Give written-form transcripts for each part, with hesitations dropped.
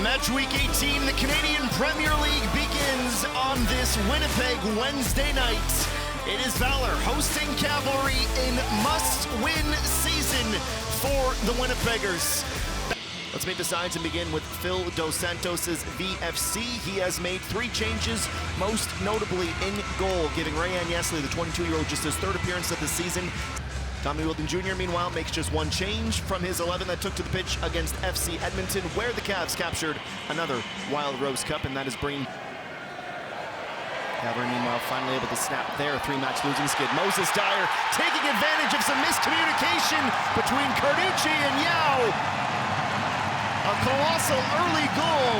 Match week 18, the Canadian Premier League begins on this Winnipeg Wednesday night. It is Valour hosting Cavalry in must-win season for the Winnipeggers. Let's make the sides and begin with Phil Dos Santos' VFC. He has made 3 changes, most notably in goal, giving Ryan Yesley, the 22-year-old, just his 3rd appearance of the season. Tommy Wilton Jr., meanwhile, makes just 1 change from his 11 that took to the pitch against FC Edmonton, where the Cavs captured another Wild Rose Cup, and that is bringing Cavalry, meanwhile, finally able to snap their 3-match losing skid. Moses Dyer taking advantage of some miscommunication between Carducci and Yao. A colossal early goal.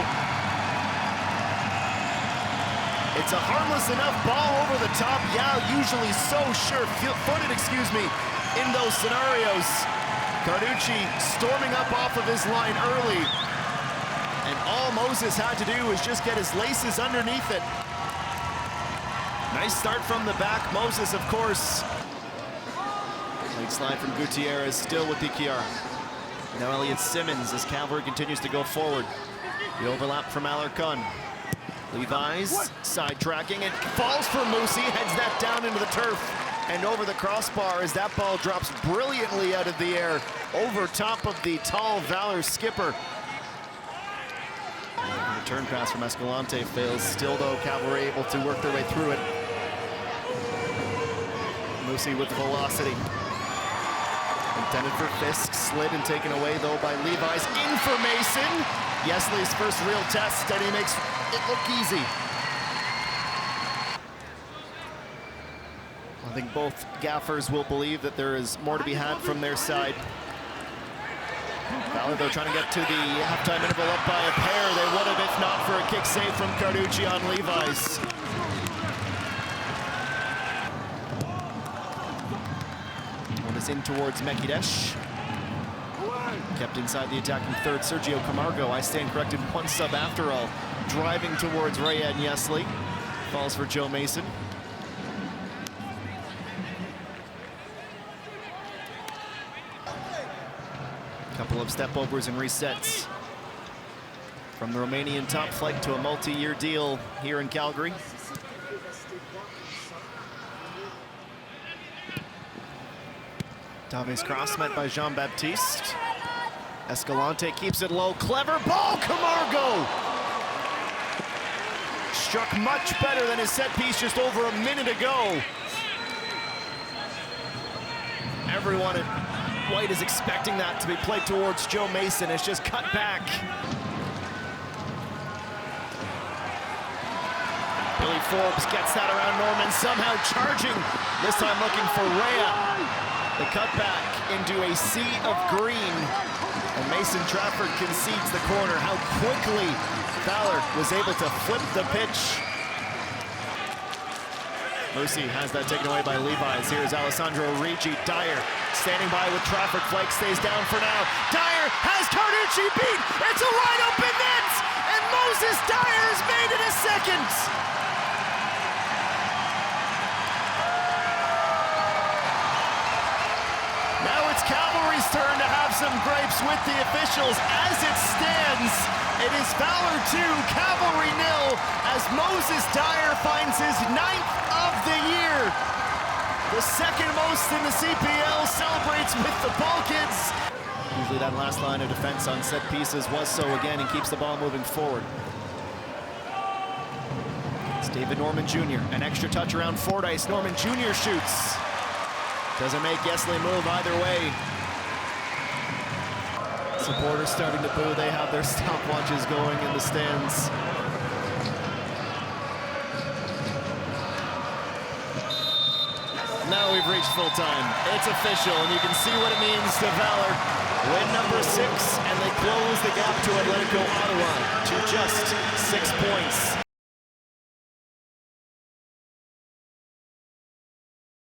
It's a harmless enough ball over the top. Yao usually so sure-footed, in those scenarios. Carducci storming up off of his line early. And all Moses had to do was just get his laces underneath it. Nice start from the back. Moses, of course. Late slide from Gutierrez, still with DKR. Now Elliot Simmons as Cavalry continues to go forward. The overlap from Alarcon. Levi's side-tracking, it falls for Musi, heads that down into the turf and over the crossbar as that ball drops brilliantly out of the air over top of the tall Valour skipper. The return pass from Escalante fails. Still, though, Cavalry able to work their way through it. Musi with velocity. Intended for Fisk, slid and taken away, though, by Levi's. In for Mason. Yesley's first real test, and he makes it look easy. I think both gaffers will believe that there is more to be had from their side. Valour, though, trying to get to the halftime interval up by a pair. They would have if not for a kick save from Carducci on Levi's. One is in towards Mekidesh. Kept inside the attacking third, Sergio Camargo. I stand corrected, 1 sub after all. Driving towards Ryan Yesley. Falls for Joe Mason. Couple of step-overs and resets. From the Romanian top flight to a multi-year deal here in Calgary. Dave's cross met by Jean-Baptiste. Escalante keeps it low. Clever ball, Camargo! Struck much better than his set piece just over a minute ago. Everyone at White is expecting that to be played towards Joe Mason. It's just cut back. Billy Forbes gets that around Norman, somehow charging. This time looking for Rhea. The cutback into a sea of green. And Mason Trafford concedes the corner. How quickly Valour was able to flip the pitch. Musi has that taken away by Levi's. Here's Alessandro Ricci. Dyer standing by with Trafford. Flake stays down for now. Dyer has Carducci beat. It's a wide open net. And Moses Dyer has made it a second. Now it's Cavalry's turn to have some gripes with the officials. As it stands, it is Valour 2, Cavalry 0, as Moses Dyer finds his 9th of the year. The 2nd most in the CPL, celebrates with the ball kids. Usually that last line of defense on set pieces was so again and keeps the ball moving forward. It's David Norman Jr., an extra touch around Fordyce. Norman Jr. shoots. Doesn't make Yesley move either way. Supporters starting to boo. They have their stopwatches going in the stands. Now we've reached full time. It's official, and you can see what it means to Valour. Win number 6, and they close the gap to Atletico Ottawa to just 6 points.